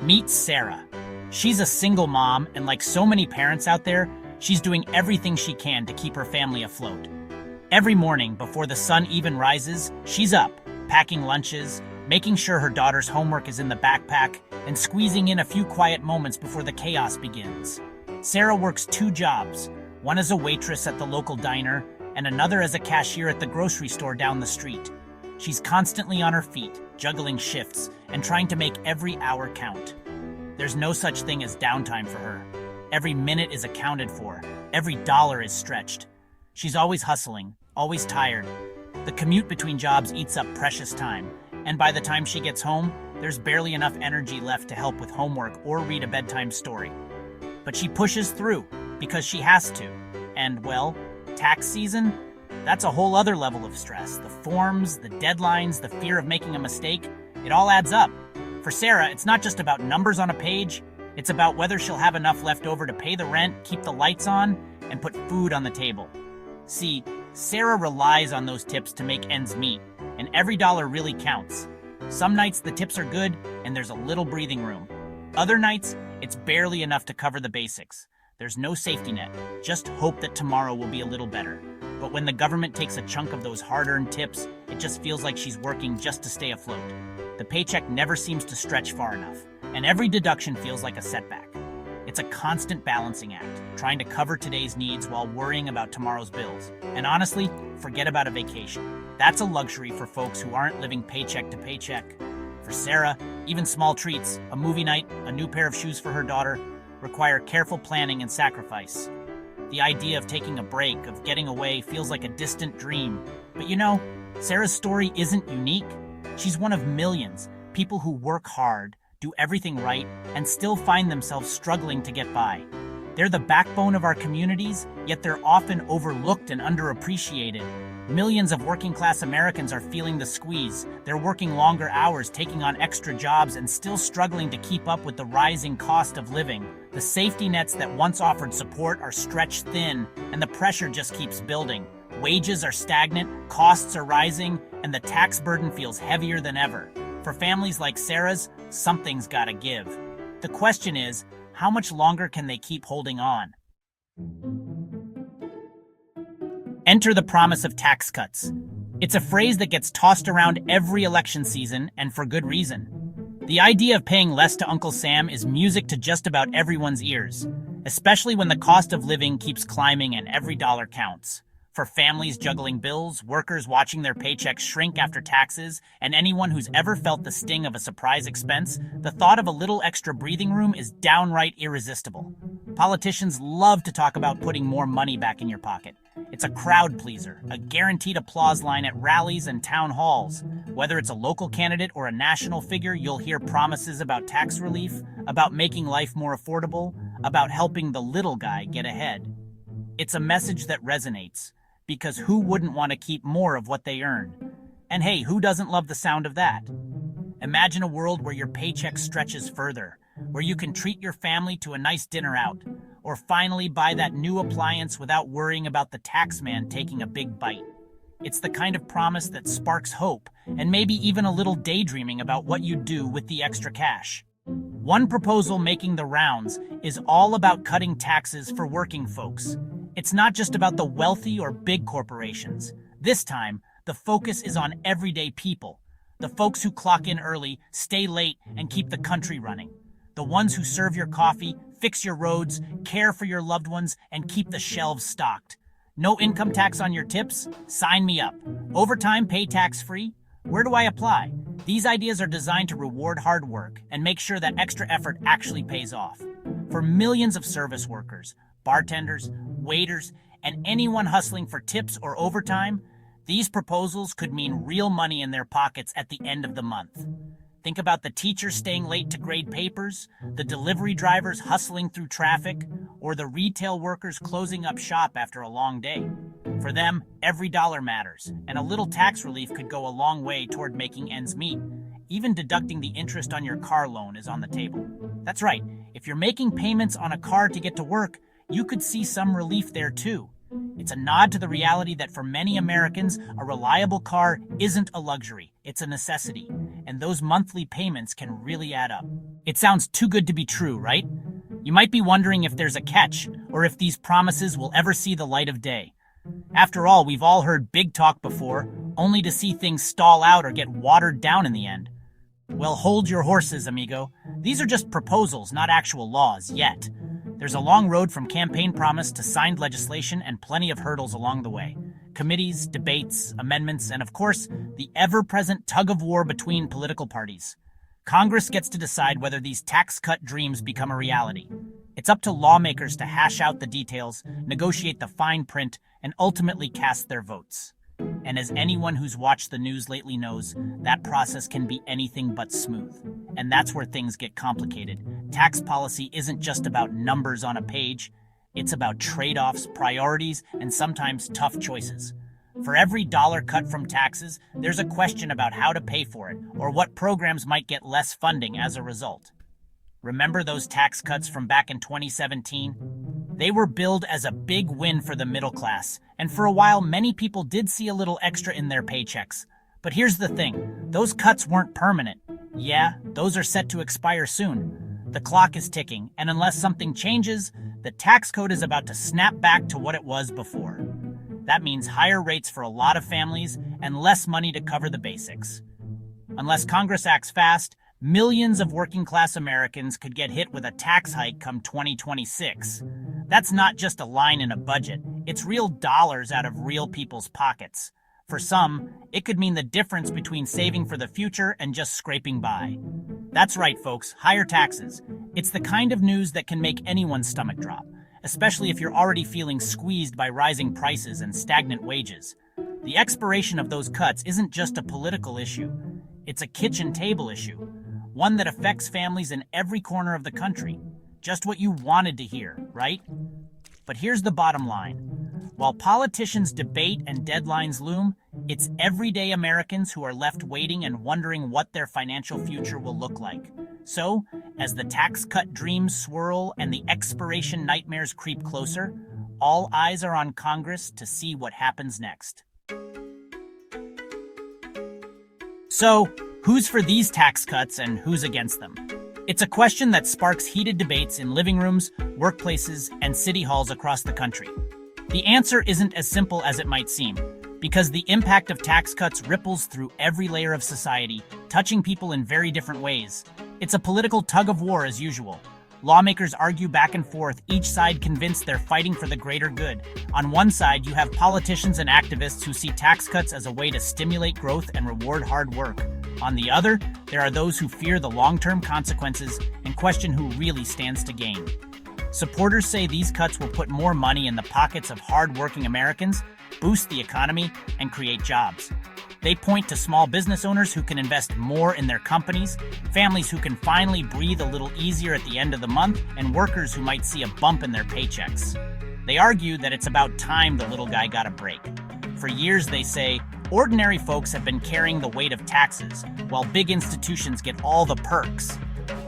Meet Sarah. She's a single mom, and like so many parents out there, she's doing everything she can to keep her family afloat. Every morning, before the sun even rises, she's up, packing lunches, making sure her daughter's homework is in the backpack, and squeezing in a few quiet moments before the chaos begins. Sarah works 2 jobs, one as a waitress at the local diner, and another as a cashier at the grocery store down the street. She's constantly on her feet, juggling shifts, and trying to make every hour count. There's no such thing as downtime for her. Every minute is accounted for. Every dollar is stretched. She's always hustling, always tired. The commute between jobs eats up precious time, and by the time she gets home, there's barely enough energy left to help with homework or read a bedtime story. But she pushes through, because she has to. And, well, tax season? That's a whole other level of stress. The forms, the deadlines, the fear of making a mistake, it all adds up. For Sarah, it's not just about numbers on a page, it's about whether she'll have enough left over to pay the rent, keep the lights on, and put food on the table. See, Sarah relies on those tips to make ends meet, and every dollar really counts. Some nights the tips are good, and there's a little breathing room. Other nights, it's barely enough to cover the basics. There's no safety net, just hope that tomorrow will be a little better. But when the government takes a chunk of those hard-earned tips, it just feels like she's working just to stay afloat. The paycheck never seems to stretch far enough, and every deduction feels like a setback. It's a constant balancing act, trying to cover today's needs while worrying about tomorrow's bills. And honestly, forget about a vacation. That's a luxury for folks who aren't living paycheck to paycheck. For Sarah, even small treats, a movie night, a new pair of shoes for her daughter, require careful planning and sacrifice. The idea of taking a break, of getting away, feels like a distant dream. But you know, Sarah's story isn't unique. She's one of millions, people who work hard, do everything right, and still find themselves struggling to get by. They're the backbone of our communities, yet they're often overlooked and underappreciated. Millions of working-class Americans are feeling the squeeze. They're working longer hours, taking on extra jobs, and still struggling to keep up with the rising cost of living. The safety nets that once offered support are stretched thin, and the pressure just keeps building. Wages are stagnant, costs are rising, and the tax burden feels heavier than ever. For families like Sarah's, something's gotta give. The question is, how much longer can they keep holding on? Enter the promise of tax cuts. It's a phrase that gets tossed around every election season, and for good reason. The idea of paying less to Uncle Sam is music to just about everyone's ears, especially when the cost of living keeps climbing and every dollar counts. For families juggling bills, workers watching their paychecks shrink after taxes, and anyone who's ever felt the sting of a surprise expense, the thought of a little extra breathing room is downright irresistible. Politicians love to talk about putting more money back in your pocket. It's a crowd pleaser, a guaranteed applause line at rallies and town halls. Whether it's a local candidate or a national figure, you'll hear promises about tax relief, about making life more affordable, about helping the little guy get ahead. It's a message that resonates, because who wouldn't want to keep more of what they earn? And hey, who doesn't love the sound of that? Imagine a world where your paycheck stretches further, where you can treat your family to a nice dinner out, or finally buy that new appliance without worrying about the tax man taking a big bite. It's the kind of promise that sparks hope, and maybe even a little daydreaming about what you'd do with the extra cash. One proposal making the rounds is all about cutting taxes for working folks. It's not just about the wealthy or big corporations. This time, the focus is on everyday people. The folks who clock in early, stay late, and keep the country running. The ones who serve your coffee, fix your roads, care for your loved ones, and keep the shelves stocked. No income tax on your tips? Sign me up. Overtime pay tax-free? Where do I apply? These ideas are designed to reward hard work and make sure that extra effort actually pays off. For millions of service workers, bartenders, waiters, and anyone hustling for tips or overtime, these proposals could mean real money in their pockets at the end of the month. Think about the teachers staying late to grade papers, the delivery drivers hustling through traffic, or the retail workers closing up shop after a long day. For them, every dollar matters, and a little tax relief could go a long way toward making ends meet. Even deducting the interest on your car loan is on the table. That's right, if you're making payments on a car to get to work, you could see some relief there too. It's a nod to the reality that for many Americans, a reliable car isn't a luxury, it's a necessity. and those monthly payments can really add up. It sounds too good to be true, right? You might be wondering if there's a catch, or if these promises will ever see the light of day. After all, we've all heard big talk before, only to see things stall out or get watered down in the end. Well, hold your horses, amigo. These are just proposals, not actual laws, yet. There's a long road from campaign promise to signed legislation and plenty of hurdles along the way. Committees, debates, amendments, and of course, the ever-present tug-of-war between political parties. Congress gets to decide whether these tax cut dreams become a reality. It's up to lawmakers to hash out the details, negotiate the fine print, and ultimately cast their votes. And as anyone who's watched the news lately knows, that process can be anything but smooth. And that's where things get complicated. Tax policy isn't just about numbers on a page. It's about trade-offs, priorities, and sometimes tough choices. For every dollar cut from taxes, there's a question about how to pay for it, or what programs might get less funding as a result. Remember those tax cuts from back in 2017? They were billed as a big win for the middle class, and for a while many people did see a little extra in their paychecks. But here's the thing, those cuts weren't permanent. Yeah, those are set to expire soon. The clock is ticking, and unless something changes, the tax code is about to snap back to what it was before. That means higher rates for a lot of families and less money to cover the basics. Unless Congress acts fast, millions of working-class Americans could get hit with a tax hike come 2026. That's not just a line in a budget. It's real dollars out of real people's pockets. For some, it could mean the difference between saving for the future and just scraping by. That's right, folks, higher taxes. It's the kind of news that can make anyone's stomach drop, especially if you're already feeling squeezed by rising prices and stagnant wages. The expiration of those cuts isn't just a political issue. It's a kitchen table issue, one that affects families in every corner of the country. Just what you wanted to hear, right? But here's the bottom line. While politicians debate and deadlines loom, it's everyday Americans who are left waiting and wondering what their financial future will look like. So, as the tax cut dreams swirl and the expiration nightmares creep closer, all eyes are on Congress to see what happens next. So, who's for these tax cuts and who's against them? It's a question that sparks heated debates in living rooms, workplaces, and city halls across the country. The answer isn't as simple as it might seem, because the impact of tax cuts ripples through every layer of society, touching people in very different ways. It's a political tug-of-war as usual. Lawmakers argue back and forth, each side convinced they're fighting for the greater good. On one side, you have politicians and activists who see tax cuts as a way to stimulate growth and reward hard work. On the other, there are those who fear the long-term consequences and question who really stands to gain. Supporters say these cuts will put more money in the pockets of hard-working Americans, boost the economy, and create jobs. They point to small business owners who can invest more in their companies, families who can finally breathe a little easier at the end of the month, and workers who might see a bump in their paychecks. They argue that it's about time the little guy got a break. For years, they say, ordinary folks have been carrying the weight of taxes, while big institutions get all the perks.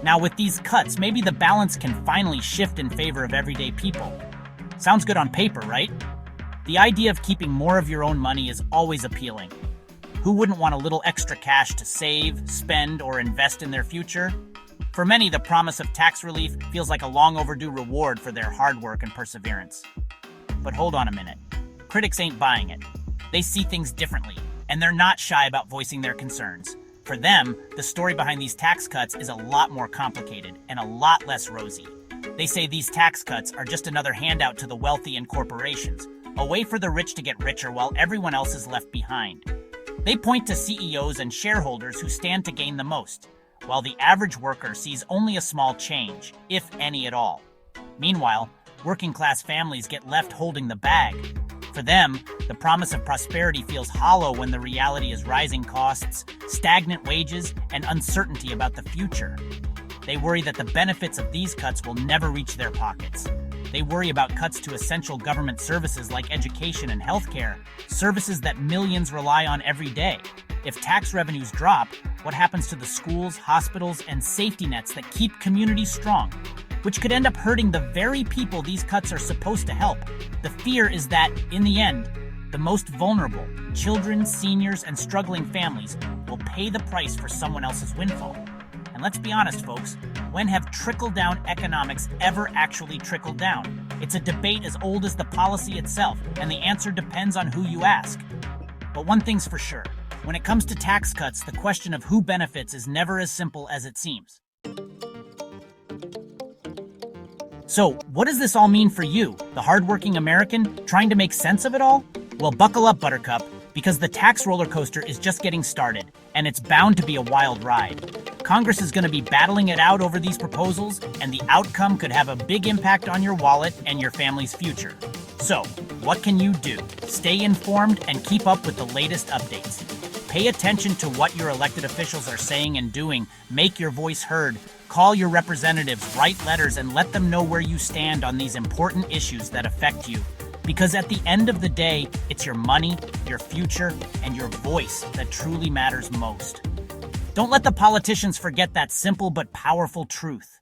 Now, with these cuts, maybe the balance can finally shift in favor of everyday people. Sounds good on paper, right? The idea of keeping more of your own money is always appealing. Who wouldn't want a little extra cash to save, spend, or invest in their future? For many, the promise of tax relief feels like a long overdue reward for their hard work and perseverance. But hold on a minute. Critics ain't buying it. They see things differently, and they're not shy about voicing their concerns. For them, the story behind these tax cuts is a lot more complicated and a lot less rosy. They say these tax cuts are just another handout to the wealthy and corporations, a way for the rich to get richer while everyone else is left behind. They point to CEOs and shareholders who stand to gain the most, while the average worker sees only a small change, if any at all. Meanwhile, working-class families get left holding the bag. For them, the promise of prosperity feels hollow when the reality is rising costs, stagnant wages, and uncertainty about the future. They worry that the benefits of these cuts will never reach their pockets. They worry about cuts to essential government services like education and healthcare, services that millions rely on every day. If tax revenues drop, what happens to the schools, hospitals, and safety nets that keep communities strong? Which could end up hurting the very people these cuts are supposed to help. The fear is that, in the end, The most vulnerable, children, seniors, and struggling families, will pay the price for someone else's windfall. And let's be honest, folks, when have trickle-down economics ever actually trickled down? It's a debate as old as the policy itself, and the answer depends on who you ask. But one thing's for sure, when it comes to tax cuts, the question of who benefits is never as simple as it seems. So, what does this all mean for you, the hardworking American, trying to make sense of it all? Well, buckle up, Buttercup, because the tax roller coaster is just getting started, and it's bound to be a wild ride. Congress is going to be battling it out over these proposals, and the outcome could have a big impact on your wallet and your family's future. So, what can you do? Stay informed and keep up with the latest updates. Pay attention to what your elected officials are saying and doing. Make your voice heard. Call your representatives, write letters, and let them know where you stand on these important issues that affect you. Because at the end of the day, it's your money, your future, and your voice that truly matters most. Don't let the politicians forget that simple but powerful truth.